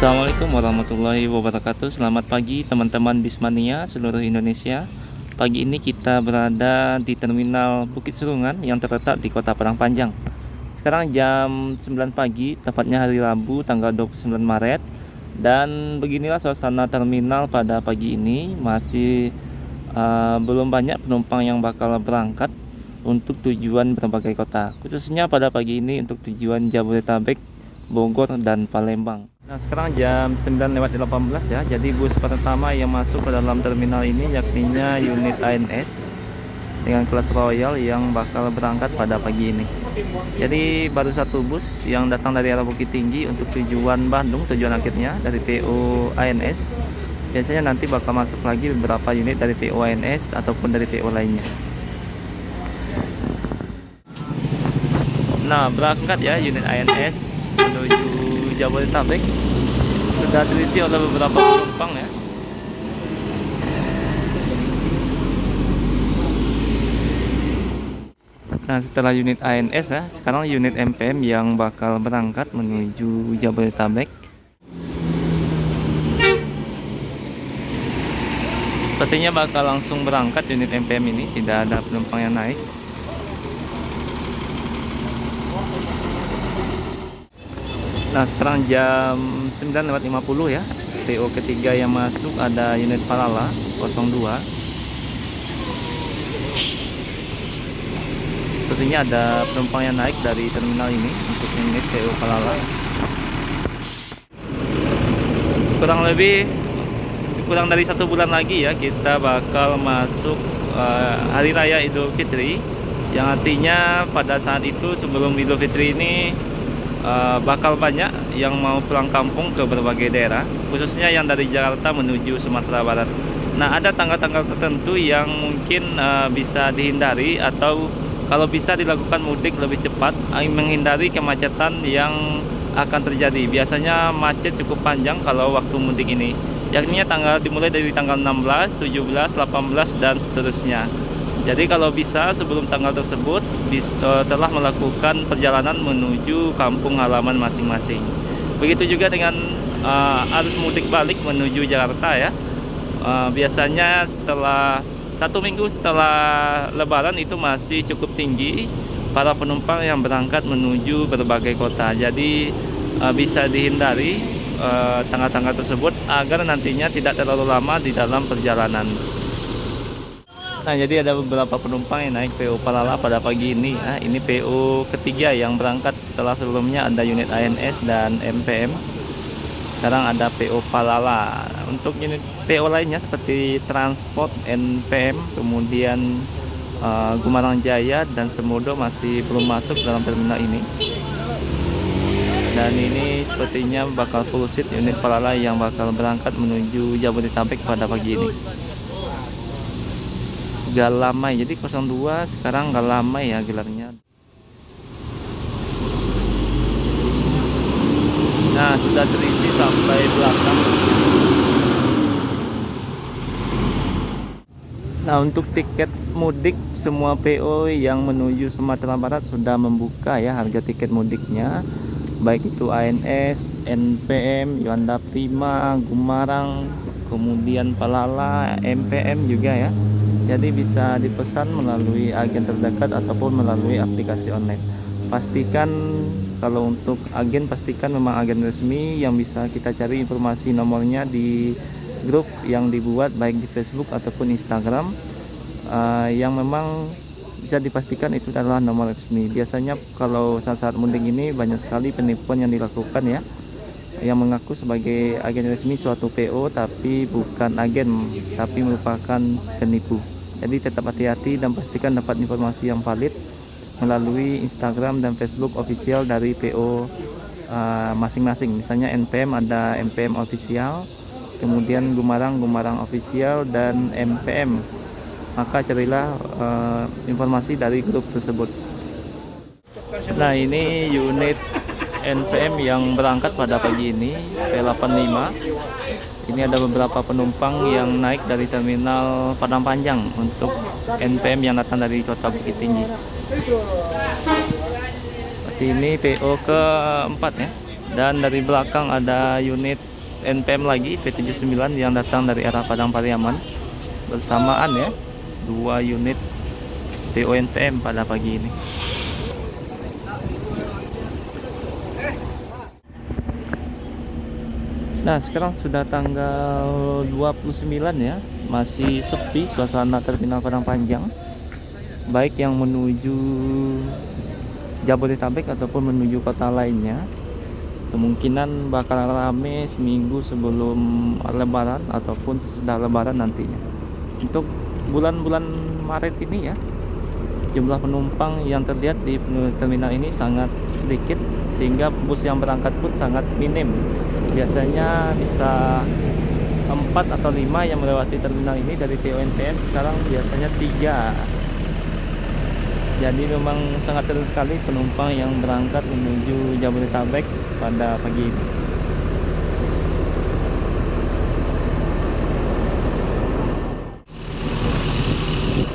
Assalamualaikum warahmatullahi wabarakatuh. Selamat pagi teman-teman Bismania seluruh Indonesia. Pagi ini kita berada di Terminal Bukit Serungan yang terletak di Kota Padang Panjang. Sekarang jam 9 pagi, tepatnya hari Rabu tanggal 29 Maret. Dan beginilah suasana terminal pada pagi ini. Masih belum banyak penumpang yang bakal berangkat untuk tujuan berbagai kota, khususnya pada pagi ini untuk tujuan Jabodetabek, Bogor, dan Palembang. Nah, sekarang jam 9:18 ya. Jadi bus pertama yang masuk ke dalam terminal ini yakninya unit ANS dengan kelas Royal yang bakal berangkat pada pagi ini. Jadi baru satu bus yang datang dari arah Bukit Tinggi untuk tujuan Bandung, tujuan akhirnya dari PO ANS. Biasanya nanti bakal masuk lagi beberapa unit dari PO ANS ataupun dari PO lainnya. Nah, berangkat ya unit ANS menuju Jabodetabek, sudah terisi oleh beberapa penumpang ya. Nah, setelah unit ANS ya, sekarang unit MPM yang bakal berangkat menuju Jabodetabek. Sepertinya bakal langsung berangkat unit MPM ini, tidak ada penumpang yang naik. Nah, sekarang jam 9:50 ya. PO ketiga yang masuk ada unit Palala 02. Sepertinya ada penumpang yang naik dari terminal ini untuk unit PO Palala. Kurang dari 1 bulan lagi ya kita bakal masuk Hari Raya Idul Fitri, yang artinya pada saat itu sebelum Idul Fitri ini bakal banyak yang mau pulang kampung ke berbagai daerah, khususnya yang dari Jakarta menuju Sumatera Barat. Nah, ada tanggal-tanggal tertentu yang mungkin bisa dihindari, atau kalau bisa dilakukan mudik lebih cepat, menghindari kemacetan yang akan terjadi. Biasanya macet cukup panjang kalau waktu mudik ini, yakni dimulai dari tanggal 16, 17, 18 dan seterusnya. Jadi kalau bisa sebelum tanggal tersebut telah melakukan perjalanan menuju kampung halaman masing-masing. Begitu juga dengan arus mudik balik menuju Jakarta ya. Biasanya setelah 1 minggu setelah Lebaran itu masih cukup tinggi para penumpang yang berangkat menuju berbagai kota. Jadi bisa dihindari tanggal-tanggal tersebut agar nantinya tidak terlalu lama di dalam perjalanan. Nah, jadi ada beberapa penumpang yang naik PO Palala pada pagi ini. Nah, ini PO ketiga yang berangkat setelah sebelumnya ada unit ANS dan MPM. Sekarang ada PO Palala. Untuk unit PO lainnya seperti Transport, NPM, kemudian Gumarang Jaya dan Semodo masih belum masuk dalam terminal ini. Dan ini sepertinya bakal full seat unit Palala yang bakal berangkat menuju Jabodetabek pada pagi ini. Galamai, jadi 02 sekarang Galamai ya gelarnya. Nah, sudah terisi sampai belakang. Nah, untuk tiket mudik semua PO yang menuju Sumatera Barat sudah membuka ya harga tiket mudiknya, baik itu ANS, NPM, Yuanda Prima, Gumarang, kemudian Palala, MPM juga ya. Jadi bisa dipesan melalui agen terdekat ataupun melalui aplikasi online. Pastikan kalau untuk agen, pastikan memang agen resmi yang bisa kita cari informasi nomornya di grup yang dibuat baik di Facebook ataupun Instagram, yang memang bisa dipastikan itu adalah nomor resmi. Biasanya kalau saat-saat mudik ini banyak sekali penipuan yang dilakukan ya, yang mengaku sebagai agen resmi suatu PO tapi bukan agen, tapi merupakan penipu. Jadi tetap hati-hati dan pastikan dapat informasi yang valid melalui Instagram dan Facebook official dari PO masing-masing. Misalnya NPM ada NPM official, kemudian Gumarang official, dan MPM. Maka carilah informasi dari grup tersebut. Nah, ini unit NPM yang berangkat pada pagi ini P85. Ini ada beberapa penumpang yang naik dari terminal Padang Panjang untuk NPM yang datang dari kota Bukit Tinggi. Seperti ini PO keempat ya. Dan dari belakang ada unit NPM lagi V79 yang datang dari arah Padang Pariaman. Bersamaan ya, 2 unit PO NPM pada pagi ini. Nah, sekarang sudah tanggal 29 ya. Masih sepi suasana terminal Padang Panjang. Baik yang menuju Jabodetabek ataupun menuju kota lainnya. Kemungkinan bakal rame seminggu sebelum Lebaran ataupun sesudah Lebaran nantinya. Untuk bulan-bulan Maret ini ya, jumlah penumpang yang terlihat di terminal ini sangat sedikit, sehingga bus yang berangkat pun sangat minim. Biasanya bisa 4 atau 5 yang melewati terminal ini dari PO/NPM, sekarang biasanya 3. Jadi memang sangat turun sekali penumpang yang berangkat menuju Jabodetabek pada pagi ini.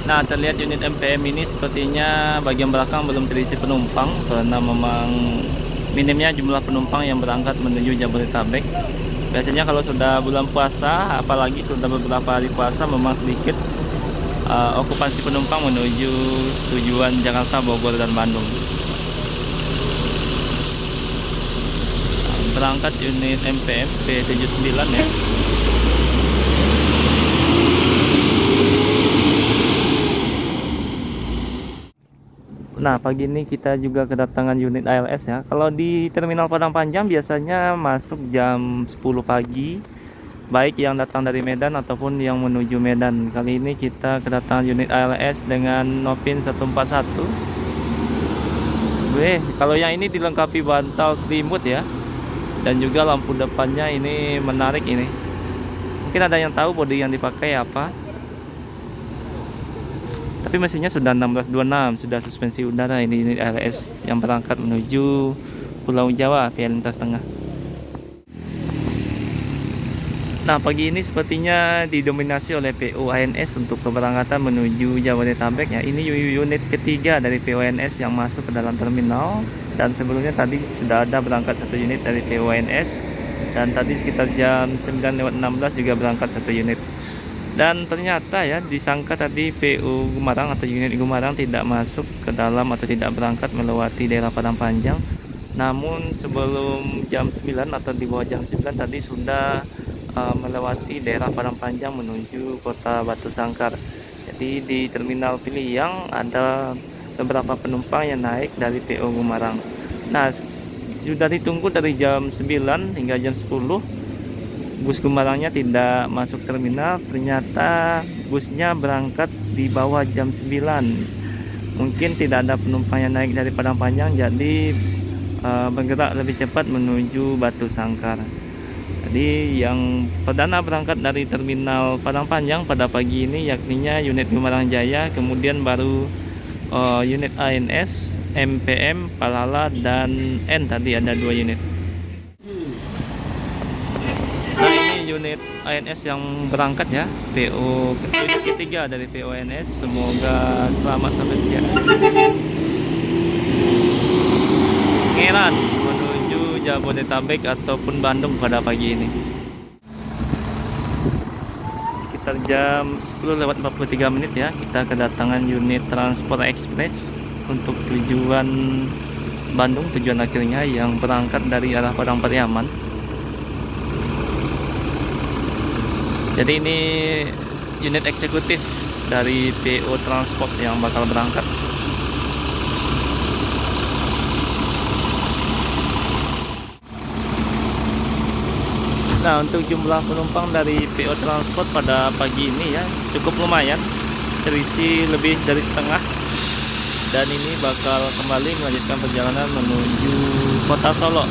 Nah, terlihat unit MPM ini sepertinya bagian belakang belum terisi penumpang karena memang minimnya jumlah penumpang yang berangkat menuju Jabodetabek. Biasanya kalau sudah bulan puasa, apalagi sudah beberapa hari puasa, memang sedikit okupansi penumpang menuju tujuan Jakarta, Bogor, dan Bandung. Berangkat unit MPM V79 ya. Nah, pagi ini kita juga kedatangan unit ALS ya. Kalau di Terminal Padang Panjang biasanya masuk jam 10 pagi, baik yang datang dari Medan ataupun yang menuju Medan. Kali ini kita kedatangan unit ALS dengan Nopin 141. Kalau yang ini dilengkapi bantal selimut ya, dan juga lampu depannya ini menarik ini. Mungkin ada yang tahu bodi yang dipakai apa. Tapi mesinnya sudah 1626, sudah suspensi udara. Ini unit ALS yang berangkat menuju Pulau Jawa via lintas tengah. Nah, pagi ini sepertinya didominasi oleh PO ANS untuk keberangkatan menuju Jabodetabek ya. Ini unit ketiga dari PO ANS yang masuk ke dalam terminal, dan sebelumnya tadi sudah ada berangkat 1 unit dari PO ANS, dan tadi sekitar jam 9:16 juga berangkat 1 unit. Dan ternyata ya, disangka tadi PO Gumarang atau unit Gumarang tidak masuk ke dalam atau tidak berangkat melewati daerah Padang Panjang. Namun sebelum jam 9 atau di bawah jam 9 tadi sudah melewati daerah Padang Panjang menuju kota Batu Sangkar. Jadi di terminal Piliang ada beberapa penumpang yang naik dari PO Gumarang. Nah, sudah ditunggu dari jam 9 hingga jam 10. Bus Gumarangnya tidak masuk terminal. Ternyata busnya berangkat di bawah jam 9. Mungkin tidak ada penumpang yang naik dari Padang Panjang, jadi bergerak lebih cepat menuju Batu Sangkar. Jadi yang perdana berangkat dari terminal Padang Panjang pada pagi ini yakninya unit Gumarang Jaya, kemudian baru unit ANS, MPM, Palala, dan N tadi ada 2 unit. Nah, ini unit ANS yang berangkat ya, PO unit ketiga dari PO ANS. Semoga selamat sampai tujuan. Ngeran menuju Jabodetabek ataupun Bandung pada pagi ini. Sekitar jam 10:43 ya, kita kedatangan unit Transport Express untuk tujuan Bandung, tujuan akhirnya, yang berangkat dari arah Padang Pariaman. Jadi ini unit eksekutif dari PO Transport yang bakal berangkat. Nah, untuk jumlah penumpang dari PO Transport pada pagi ini ya cukup lumayan, terisi lebih dari setengah, dan ini bakal kembali melanjutkan perjalanan menuju kota Solo.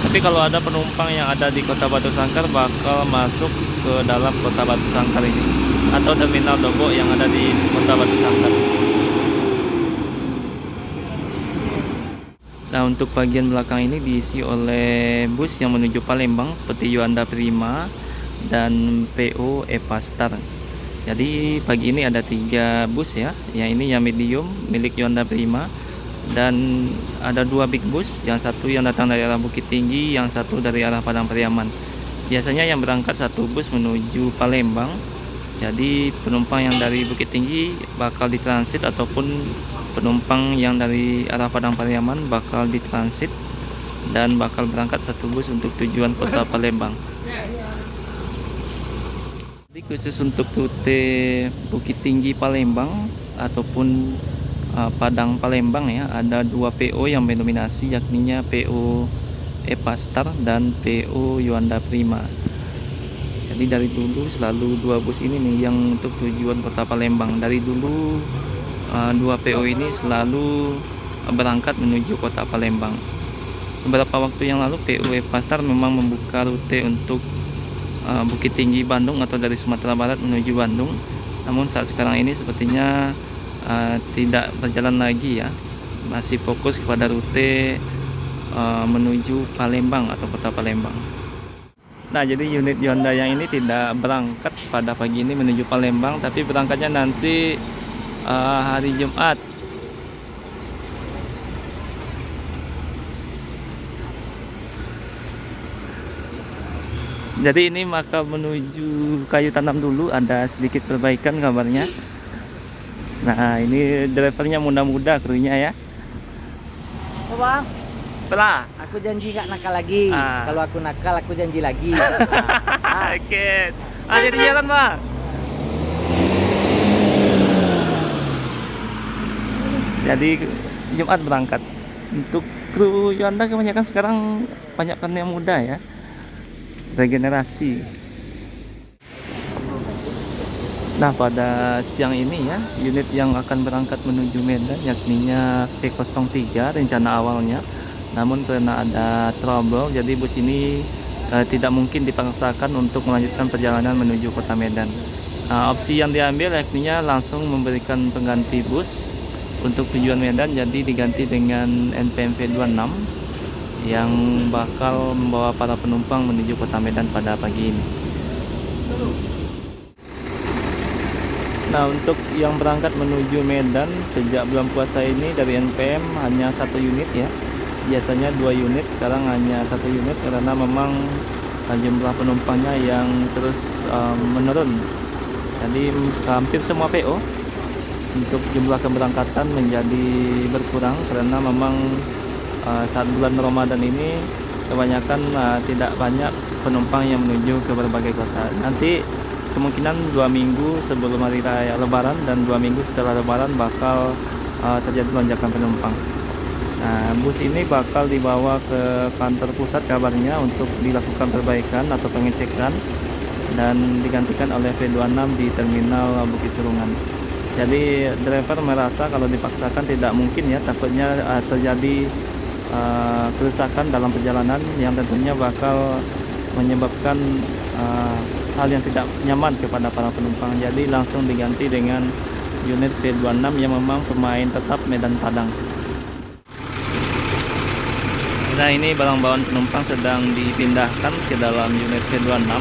Tapi kalau ada penumpang yang ada di kota Batu Sangkar bakal masuk ke dalam kota Batu Sangkar ini, atau terminal Dogo yang ada di kota Batu Sangkar. Nah, untuk bagian belakang ini diisi oleh bus yang menuju Palembang seperti Yuanda Prima dan PO Epastar. Jadi pagi ini ada 3 bus ya. Yang ini yang medium milik Yuanda Prima, dan ada 2 big bus, yang satu yang datang dari arah Bukit Tinggi, yang satu dari arah Padang Pariaman. Biasanya yang berangkat satu bus menuju Palembang. Jadi penumpang yang dari Bukit Tinggi bakal ditransit, ataupun penumpang yang dari arah Padang Pariaman bakal ditransit dan bakal berangkat satu bus untuk tujuan kota Palembang. Jadi khusus untuk rute Bukit Tinggi Palembang ataupun Padang Palembang ya, ada 2 PO yang mendominasi, yakninya PO Epastar dan PO Yuanda Prima. Jadi dari dulu selalu 2 bus ini nih yang untuk tujuan kota Palembang. Dari dulu 2 PO ini selalu berangkat menuju kota Palembang. Beberapa waktu yang lalu PO Epastar memang membuka rute untuk Bukit Tinggi Bandung atau dari Sumatera Barat menuju Bandung. Namun saat sekarang ini sepertinya tidak berjalan lagi ya. Masih fokus kepada rute menuju Palembang atau kota Palembang. Nah, jadi unit Yuanda yang ini tidak berangkat pada pagi ini menuju Palembang, tapi berangkatnya nanti hari Jumat. Jadi ini maka menuju Kayu Tanam dulu ada sedikit perbaikan kabarnya. Nah, ini drivernya muda-muda krunya ya. Oh bang, Pelah. aku janji gak nakal lagi. Kalau aku nakal, aku janji lagi. Oke. Jadi jalan bang. Jadi Jumat berangkat. Untuk kru Yuanda kebanyakan sekarang banyak kan yang muda ya. Regenerasi. Nah, pada siang ini ya, unit yang akan berangkat menuju Medan yakninya V03 rencana awalnya. Namun karena ada trouble, jadi bus ini tidak mungkin dipaksakan untuk melanjutkan perjalanan menuju kota Medan. Opsi yang diambil yakninya langsung memberikan pengganti bus untuk tujuan Medan, jadi diganti dengan NPMV 26 yang bakal membawa para penumpang menuju kota Medan pada pagi ini. Nah, untuk yang berangkat menuju Medan sejak bulan puasa ini dari NPM hanya 1 unit ya. Biasanya 2 unit, sekarang hanya 1 unit karena memang jumlah penumpangnya yang terus menurun. Jadi hampir semua PO untuk jumlah keberangkatan menjadi berkurang karena memang saat bulan Ramadan ini kebanyakan tidak banyak penumpang yang menuju ke berbagai kota. Nanti kemungkinan 2 minggu sebelum hari raya Lebaran dan 2 minggu setelah Lebaran bakal terjadi lonjakan penumpang. Nah, bus ini bakal dibawa ke kantor pusat kabarnya untuk dilakukan perbaikan atau pengecekan dan digantikan oleh V26 di terminal Bukit Serungan. Jadi driver merasa kalau dipaksakan tidak mungkin ya, takutnya terjadi kerusakan dalam perjalanan yang tentunya bakal menyebabkan hal yang tidak nyaman kepada para penumpang. Jadi langsung diganti dengan unit V26 yang memang pemain tetap Medan Padang. Nah, ini barang bawaan penumpang sedang dipindahkan ke dalam unit V26.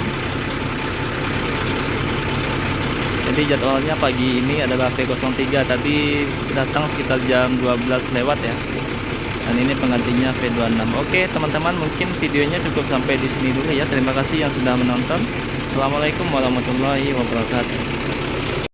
Jadi jadwalnya pagi ini adalah V03, tadi datang sekitar jam 12 lewat ya. Dan ini penggantinya V26. Oke teman-teman, mungkin videonya cukup sampai di sini dulu ya. Terima kasih yang sudah menonton. Assalamualaikum warahmatullahi wabarakatuh.